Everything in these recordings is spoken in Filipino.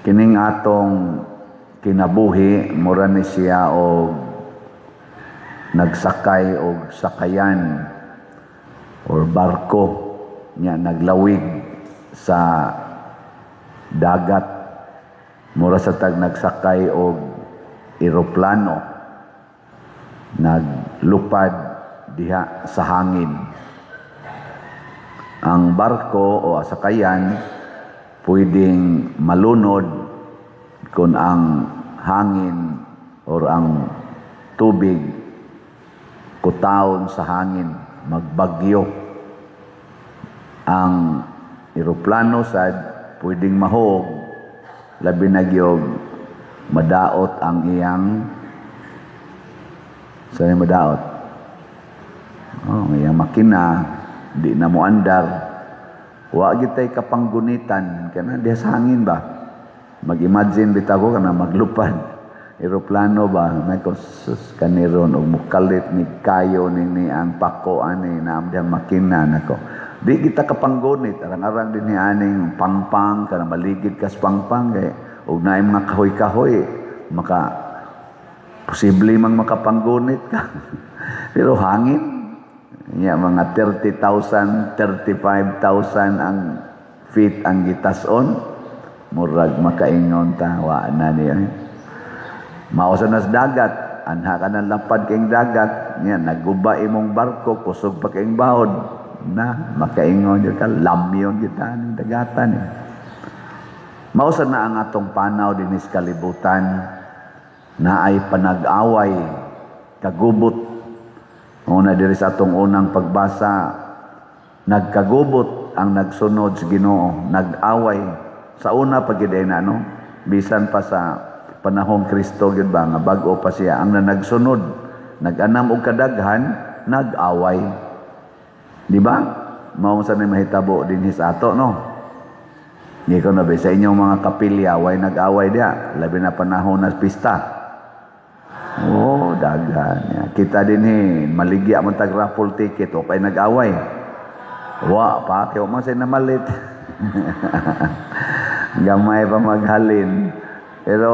Kining atong kinabuhi mura ni siya og nagsakay og sakayan or barko nya naglawig sa dagat, mura sa tag nagsakay og eroplano naglupad diha sa hangin. Ang barko o sakayan pwedeng malunod kung ang hangin or ang tubig kutawon sa hangin, magbagyo. Ang eroplano sad pwedeng mahog, labi na gyud madaot ang iyang madaot. Iyang makina di na mo andar. Wa gitay kapanggunitan kana diha sa hangin ba. Mag-imagine bitaw ko kana maglupad eroplano ba may sus kaniron og mukalit ni kayo ni ang pako ani na ang makina nako. Di kita kapanggunit arang-arang din ni aning pangpang kana maligid kas pangpang kay og naay mga kahoy-kahoy maka posible mang makapanggunit ka. Pero hangin ya mga 30,000, 35,000 ang feet ang gitason, murag makaingon ta wa na niya. Mao sa nas dagat, anha ka nang lapad kayong dagat, nya naguba imong barko, kusog pa kayong bahod, na makaingon yun ka, lamyon kita ng dagatan. Mao sa na ang atong panaw din sa kalibutan, na ay panag-away, kagubot. Una diri sa atong unang pagbasa, nagkagubot ang nagsunod sa Ginoo, nag-away. Sa una pagiday na bisan pa sa panahong Kristo gyud ba nga bag-o pa siya ang nagsunod, nag-anam og kadaghan, nag-away. Di ba? Mao sa ni mahitabo dinhi sa ato Di ko na sa inyong mga kapilya way nag-away dia, labi na panahon na pista. Daghan. Kita din maligya man tag raffle ticket o kay nag-away. Wa pa kay man say namalit. Gamay pa maghalin. Pero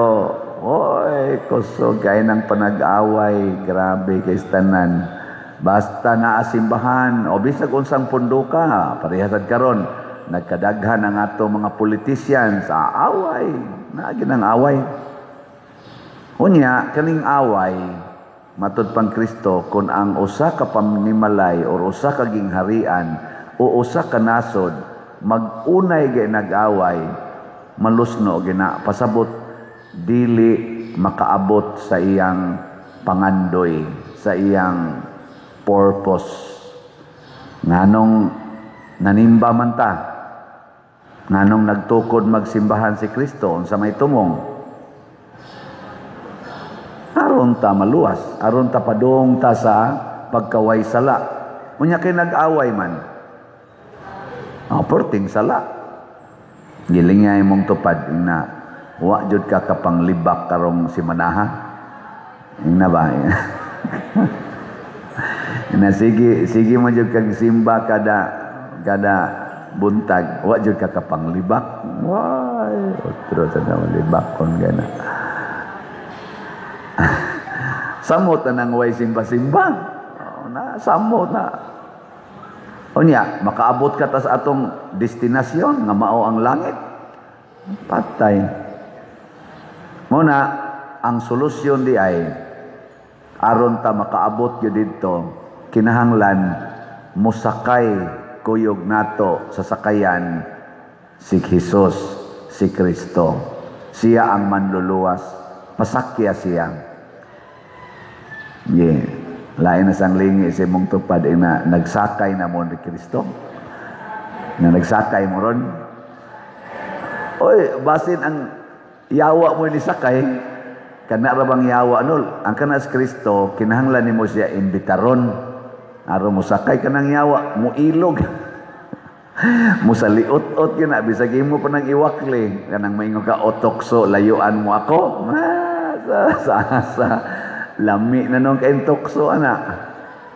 kusog kay nang panag-away, grabe kay tanan. Basta naa simbahan o bisag unsang pundo ka, parehasad karon nagkadaghan ang ato mga politician sa away. Naagi nang away. Unya, kaning away, matud pang Kristo, kung ang usa ka pamnimalay o usa ka gingharian o usa ka nasod, mag-unay gay nag-away, malusno gina pasabot, dili makaabot sa iyang pangandoy, sa iyang purpose. Nganong nanimba man ta, nganong nagtukod magsimbahan si Kristo, unsa may tumong, aron ta maluwas, aron ta padung ta sa pagkaway sala. Unya kay nag-away man, perting sala. Gilingay mong tupad na wa jud ka kapanglibak karong si manaha. Ina ba? Na sige mo jud kag simba kada buntag, wa jud ka kapanglibak. Why? Otro sa libak kon gana. Samot na nang way simba-simba. Samot na. Unya, makaabot ka ta sa atong destinasyon nga mao ang langit. Patay. Muna, ang solusyon di ay aron ta makaabot gyud didto, kinahanglan musakay kuyog nato sa sakayan si Jesus, si Kristo. Siya ang manluluwas. Pasakya siya. Lain na sang lingi sa mong tupad na nagsakay na mo ni Kristo. Na nagsakay mo ron. Basin ang yawa mo ni sakay, kana ra bang yawa ang kana sa Kristo, kinahanglan nimo siya imbitaron. Aron mo sakay kanang yawa, mo ilog. Mo saliot-ot yun na, bisag mo pa nang iwakli, kanang maingon ka, otokso, layuan mo ako. Sa lami na nung kaintokso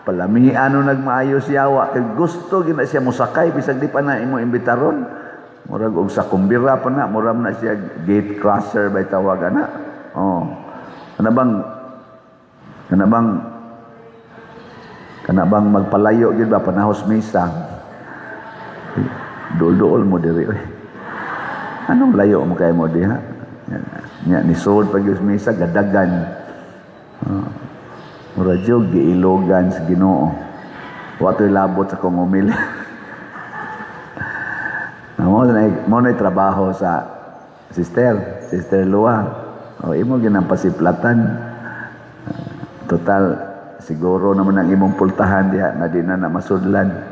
palamian nung nagmaayos yawa kay gusto gina siya musakay bisag di pa na imo imbitaron Murag og sa kumbira pa na, murag na siya gate crosser bay tawag ana. Oh. Kana bang magpalayo gid ba panahos misa. Dul-dul mo diri. Anong layo mo kay mo diha? Nya ni sud pag misa gadagan. Mura jog giilogan sa Ginoo. Watoy labot sa kong umili. Mo na trabaho sa Sister Lua. O imo ginampasiplatan. Total siguro naman ang imong pultahan diha na di na masudlan.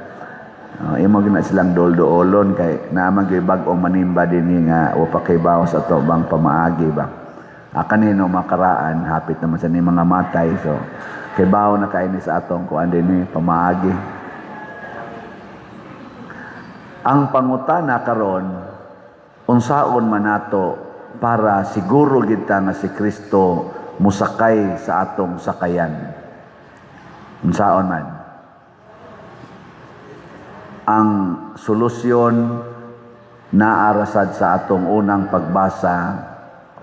Imo gina silang doldoolon kay naman gyud bag-ong manimba dinhi nga wa pa kay bawas ato bang pamaagi ba. Kanino makaraan hapit naman sa ni mga matay so kay bawo na kaini sa atong kuan dinhi pamaagi. Ang pangutana karon unsaon man nato para siguro kita nga si Kristo musakay sa atong sakayan. Unsaon man? Ang solusyon naarasad sa atong unang pagbasa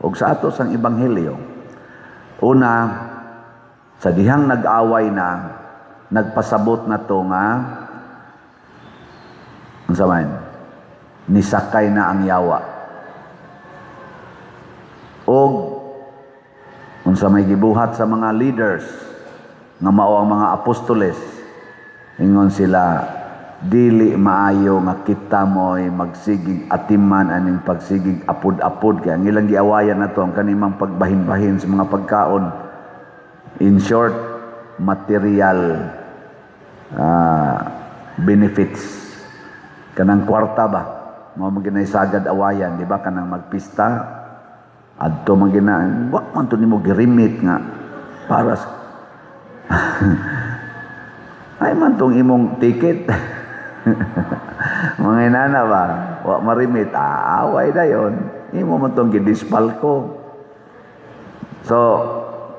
ug sa ato sang ebanghelyo. Una, sa dihang nag-away na, nagpasabot na to nga unsa man nisakay na ang yawa. Og unsa may gibuhat sa mga leaders nga mao ang mga apostoles, ingon sila dili maayo nga kita mo'y magsigig atiman aning pagsigig apod-apod kaya ang ilang giawayan nato ang kanimang pagbahin-bahin sa mga pagkaon. In short, material benefits. Kanang kwarta ba? Mao maginay sagad awayan, di ba? Kanang magpista adto magina, wa man to nimo girimit nga para ay man tong imong ticket. Mga inana ba? Wa marimit, away dayon. Imo man tong gidispal ko. So,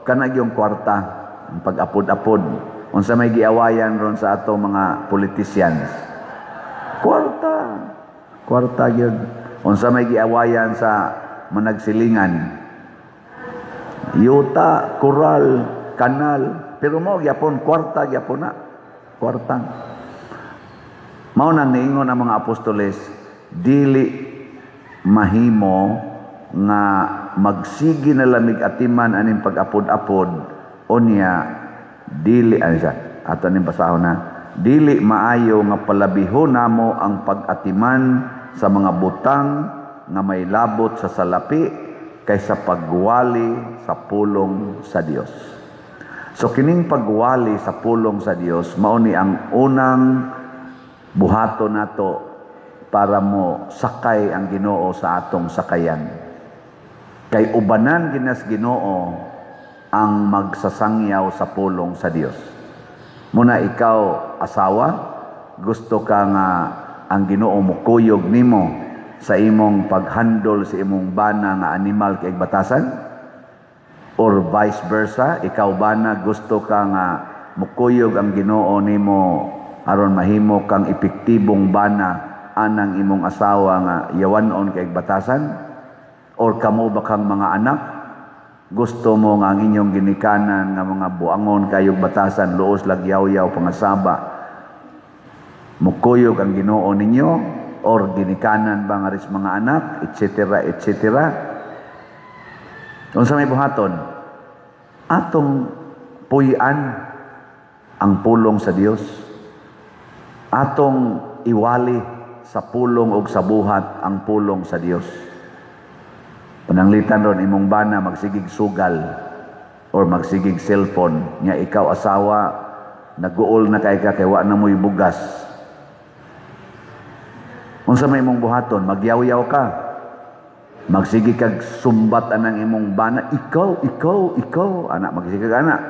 kanang yung kwarta, ang pag-apod-apod. Unsa may giawayan ron sa ato mga politicians? Kwarta yun. Unsa may giawayan sa managsilingan? Yuta, kural, kanal. Pero mo, gyapon, kwarta, gyapon na. Kwarta. Mao nang niingon ang mga apostoles, dili mahimo nga magsigi na lamig atiman aning pag-apod-apod unya dili ansa ato ning basahon na dili maayo nga palabihon namo ang pag-atiman sa mga butang nga may labot sa salapi kaysa pagwali sa pulong sa Dios. So kining pagwali sa pulong sa Dios mao ni ang unang buhato nato para mo sakay ang Ginoo sa atong sakayan. Kay ubanan ginas Ginoo ang magsasangyaw sa pulong sa Dios. Muna ikaw asawa, gusto ka nga ang Ginoo mukuyog nimo sa imong paghandol sa imong bana nga animal kay batasan? Or vice versa, ikaw bana gusto ka nga mukuyog ang Ginoo nimo aron mahimo kang epektibong bana anang imong asawa nga yawanon kay batasan? Or kamo ba kang mga anak gusto mo nga ang inyong ginikanan nga mga buangon kayog batasan luos lagyaw-yaw pangasaba mukuyog ang Ginoo ninyo or ginikanan ba nga ris mga anak etc. etc. Unsa may buhaton atong puy-an ang pulong sa Dios, atong iwali sa pulong o sa buhat ang pulong sa Dios. Pananglitan ron imong bana magsigig sugal or magsigig cellphone nya ikaw asawa naguol na kay ka kay wa na mo'y bugas. Unsa may imong buhaton? Magyaw-yaw ka. Magsigig kag sumbat anang imong bana, ikaw anak magsigig anak.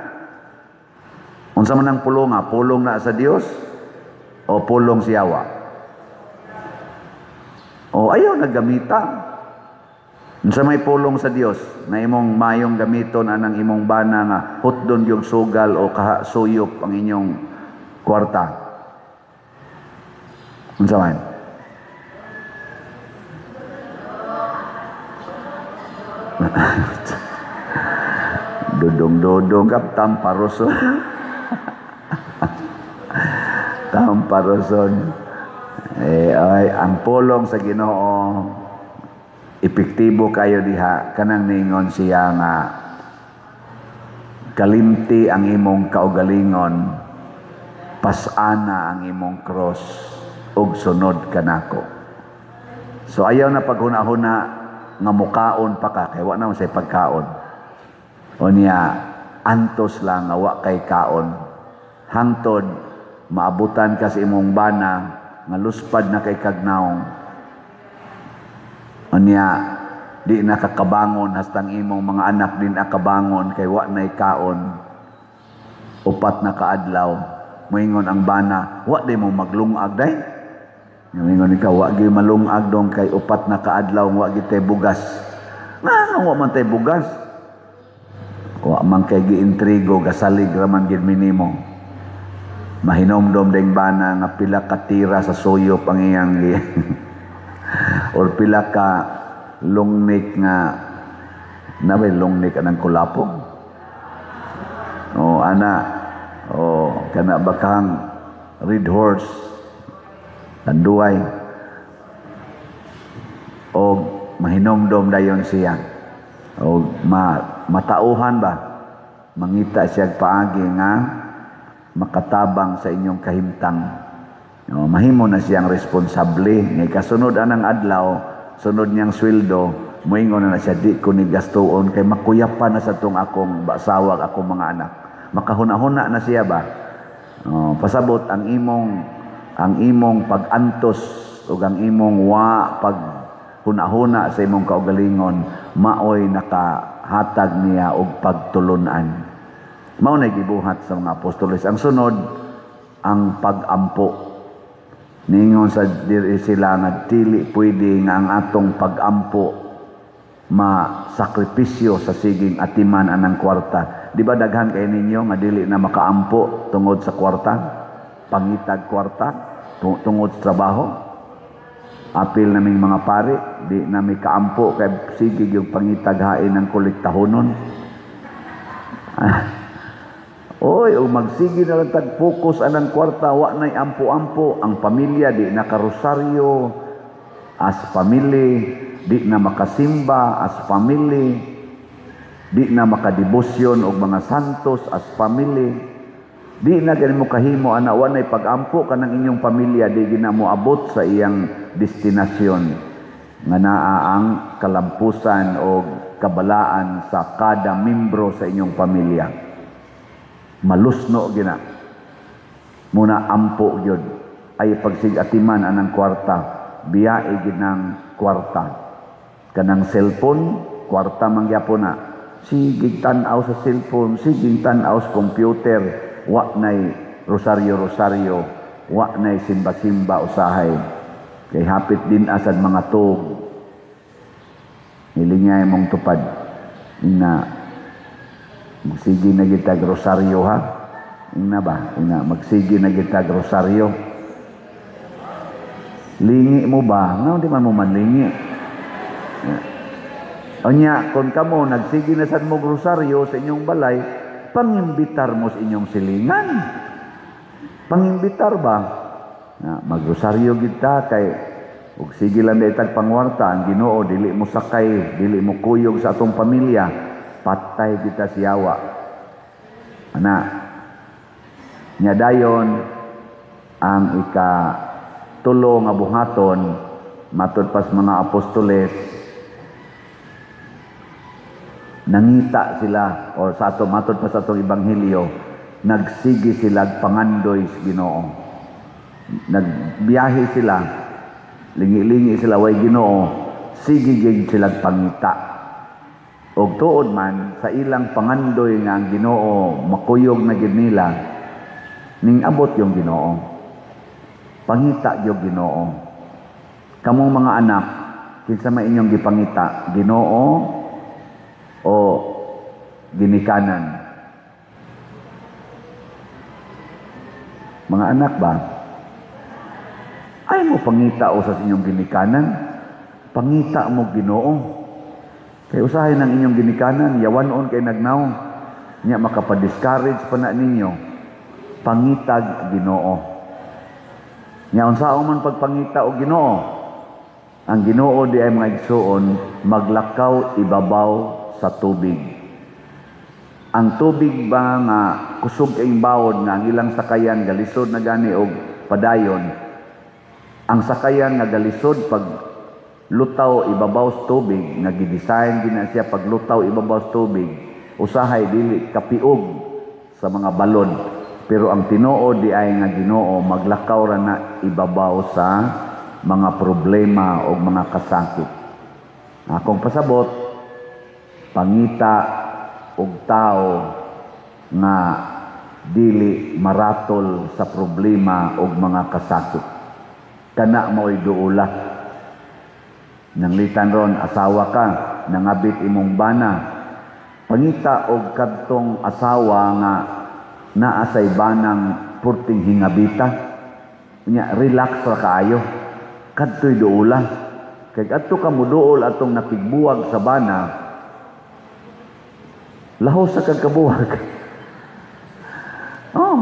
Unsa man ang pulong nga? Pulong na sa Dios o pulong siyawa? O ayaw naggamita. Unsa may pulong sa Dios na imong mayong gamiton anang imong bana nga hutdon yung sugal o kahasuyop ang inyong kwarta. Unsa man? Dudong-dudong kap tamparoson. Tamparoson. Ay, ang pulong sa Ginoo epektibo kayo diha. Kanang ningon siya nga kalimti ang imong kaugalingon, pasana ang imong cross, ug sunod kanako. So ayaw na paghuna-huna nga mukaon pa ka, kay wa na say pagkaon. O niya, antos lang nga wa kay kaon. Hangtod, maabutan ka sa imong bana, nga luspad na kay kagnaong. O niya, di nakakabangon, hastang imong mga anak din nakabangon, kay wa na'y kaon. Upat na kaadlaw, moingon ang bana, wa di mo maglungag day. Moingon ikaw, wa gi malungag dong kay upat na kaadlaw, wa gi tay bugas. Nga, wa man tay bugas. Wa man kay giintrigo, gasalig raman gid minimo. Mahinomdom ding bana nga pila ka tira sa suyop ang iyang or pila ka lungnik nga nabay lungnik anang kulapong. O ana, o kana bakang red horse tanduay. O mahinomdom dayon siya. O matauhan ba? Mangita siya paagi nga makatabang sa inyong kahimtang. O, mahimo na siyang responsable. Ngay kasunod anang adlaw, sunod niyang sweldo, moingon na siya, di ko ni gastuon, kay makuyapan na sa tong akong basawag, akong mga anak. Makahuna-huna na siya ba? O, pasabot ang imong pag-antos o ang imong pag huna-huna sa imong kaugalingon, maoy nakahatag niya og pagtulunan. Mao na gibuhat sa mga apostoles. Ang sunod, ang pag-ampo. Ningon sa diri sila nga dili pwede nga ang atong pag-ampo masakripisyo sa siging atiman anang kwarta. Di ba daghan kay ninyo nga dili na makaampo tungod sa kwarta? Pangitag kwarta tungod sa trabaho? Apil naming mga pari, di nami kaampo kay sige yung pangitaghain ng kolektahonon. Oy, o magsige na lang tag-focus anang kwarta, wa na'y ampo-ampo. Ang pamilya di nakarosaryo as family, di na makasimba as family, di na makadebosyon og mga santos as family. Di na gani mo kahimo ana wa na'y pag-ampo kanang inyong pamilya, di gina mo abot sa iyang destinasyon nga naa ang kalampusan o kabalaan sa kada membro sa inyong pamilya. Malusno gina muna ampo gyud ay pagsigatiman anang kwarta, biyae gid ng kwarta. Kanang cellphone kwarta mangyapon na, sige tan-aw sa cellphone, sige tan-aw sa computer, wa nay rosaryo, wa nay simba-simba usahay. Kay hapit din asad mga tug. Nilingay mong tupad. Ina, magsige na gitag rosaryo ha? Ina ba? Ina, magsige na gitag rosaryo. Lingi mo ba? Nga, di man mo manlingi. Onya, kung kamo, nagsige na sad mo rosaryo sa inyong balay, pangimbitar mo sa inyong silingan. Pangimbitar ba? Na magrosaryo kita kay ug sige lang itag pangwarta ang Ginoo, dili mo sakay, dili mo kuyog sa atong pamilya, patay kita siyawa. Ana, nya dayon ang ikatulo nga buhaton matud pas mga apostoles, nangita sila o sa ato matud pa sa atong ebanghelyo, nagsigi sila pangandoy sa Ginoo. Nagbiyahe sila, lingi-lingi sila way Ginoo, sigigig sila pangita. Og tuod man sa ilang pangandoy nga ang Ginoo makuyog na gid nila, ning abot yung Ginoo. Pangita yung Ginoo. Kamong mga anak, kinsa may inyong gipangita, Ginoo o ginikanan? Mga anak ba? Ay mo pangita o sa inyong ginikanan, pangita mo Ginoo. Kay usahay ng inyong ginikanan, yawanon kay nagnaw, nya makapa-discourage pa na ninyo, pangitag Ginoo. Nya unsaon man pagpangita og Ginoo? Ang Ginoo di ay mga igsuon, maglakaw ibabaw sa tubig. Ang tubig ba nga kusog kay bawod nga ang ilang sakayan galisod na gani og padayon. Ang sakayan nga galisod pag lutaw ibabaw sa tubig, nga gidesign gina siya pag lutaw ibabaw sa tubig, usahay dili kapiog sa mga balon. Pero ang tinuod di ay nga Ginoo maglakaw ra na ibabaw sa mga problema o mga kasakit. Akong pasabot, pangita og tao nga dili maratol sa problema og mga kasakit. Kana mo'y duula. Nanglitan ron, asawa ka, nangabit imong bana. Pangita og kadtong asawa nga naa say banang purting hingabita. Nya relax ra kaayo. Kadto'y duula. Kay kadto ka mo duol atong nakigbuwag sa bana, lahos sa kagkabuwag. Oh,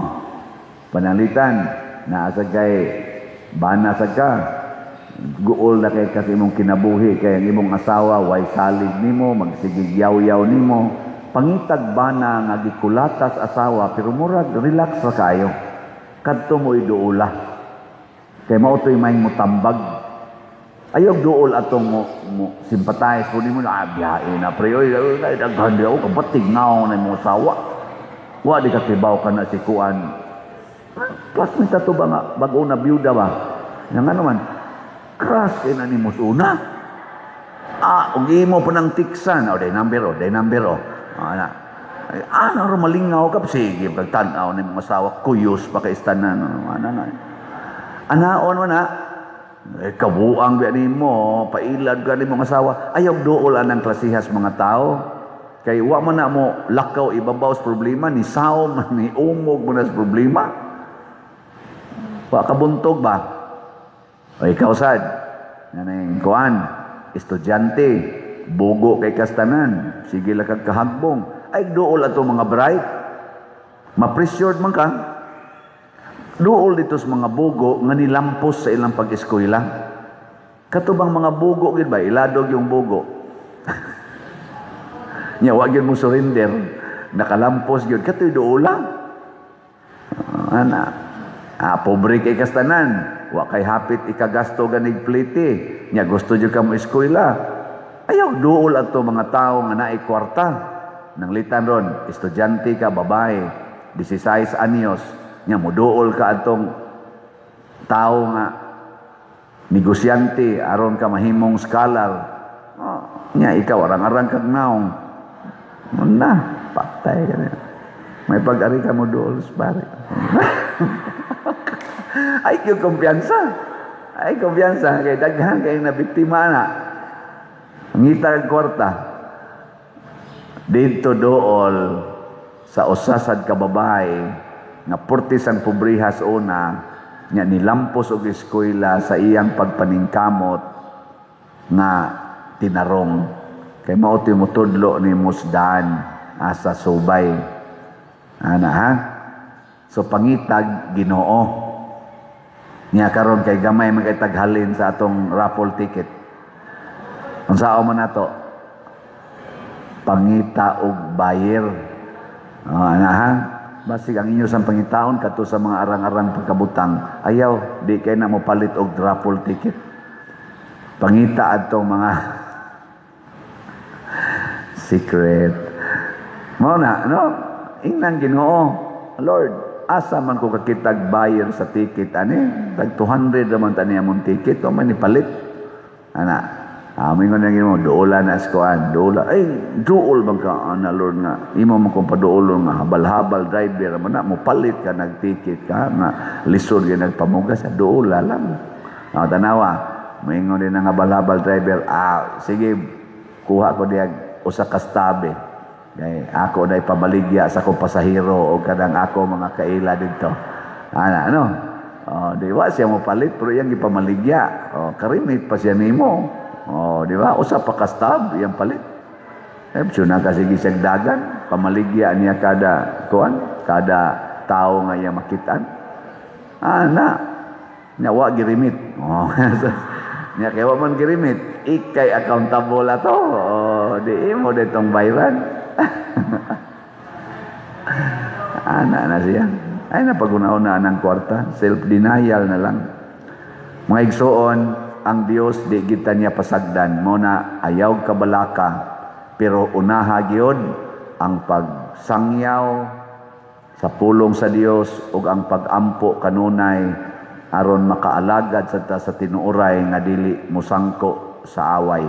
panalitan, naasa kay bana sa ka, guol na kay kasi imong kinabuhi, kay ang imong asawa, way salig nimo, magsigig yaw-yaw nimo, pangitag bana nga gikulatas asawa, pero murag, relax ra kayo. Kadto mo iduula. Kay mao to'y may mutambag. Ayaw duol atong mo sympathize po mo na biyahe na pre oy daghan di ako kabatig ngaw na mo sawa wa di ka tibaw ka na si kuan plus may tato ba nga bago na byuda ba nga naman crush kay na ni mo una ug imo pa ng tiksan day number ana ano ro malingaw ka sige pag tan-aw ni mga asawa kuyos pa kay istanan anaon man na kabuang ba ni mo, pailad ka ni mong asawa, ayaw dool anang klasihas mga tao. Kay wa man na mo lakaw ibabaw sa problema, ni sao man, ni umog mo na sa problema. Wa kabuntog ba? O ikaw sad, nanay kuan, estudyante, bugo kay kastanan, sige lang kag kahagbong, ay dool ato mga bright, ma-pressured man ka, duol dito sa mga bugo nga nilampos sa ilang pag-eskwela. Katubang mga bugo gid ba iladog yung bugo. Nya wa gyud mo surrender, nakalampos gyud katoy duola. Ana, pobre kay kastanan, wa kay hapit ikagasto ganig plite. Nya gusto jud ka mo eskwela. Ayaw duol ato mga tao nga naay kwarta. Nanglitan ron, estudyante ka babae, 16 anyos. Nya moduol ka atong tao nga negosyante aron ka mahimong scholar. Nya ikaw arang-arang kag naong. Na, patay ka na. May pag-ari ka mo duol pare. Ay kay kumpiyansa. Ay kumpiyansa kay daghan kay nabiktima na. Ngita kag kwarta. Dito dool sa usasad ka babae nga portis ang pobrehas una nga nilampos og eskwela sa iyang pagpaningkamot nga tinarong kay mao ti motudlo ni musdan asa subay ana ha so pangitag Ginoo niya karon kay gamay man kay taghalin sa atong raffle ticket unsao man nato pangita og bayer ana ha basig ang inyo sang pangitaon kato sa mga arang-arang pagkabutang ayaw di kay na mo palit og raffle ticket pangita adtong mga secret mo na no ingnan Ginoo Lord asa man ko kakitag buyer sa ticket ani tag 200 naman tani among ticket o man ipalit ana mingon na Ginoo duola na skuan duola ay duol bang ka ana Lord nga imo man kung paduol nga habal-habal driver man na mo palit ka nagticket ka nga lisod gyud nagpamuga sa duola lang tanawa mingon din nga habal-habal driver sige kuha ko diag usa ka stabe kay ako day pabaligya sa akong pasahero o kadang ako mga kaila didto ana ano di wa siya mo palit pero iyang ipamaligya karimit pa siya nimo di ba? Usa pa ka stab, iyang palit. na kasi gisag dagan, pamaligya niya kada tao nga iya makitaan. Nyawa girimit. Oh, nya kaya man girimit, ikay accountable ato. Oh, di mo detong bayran. Na siya. Ay napagunauna ng kwarta, self-denial na lang. Mga igsoon, ang Dios di kita niya pasagdan mo na ayaw kabalaka, pero unaha gyud ang pagsangyaw sa pulong sa Dios ug ang pagampo kanunay aron makaalagad sa tinuoray nga dili musangko sa away.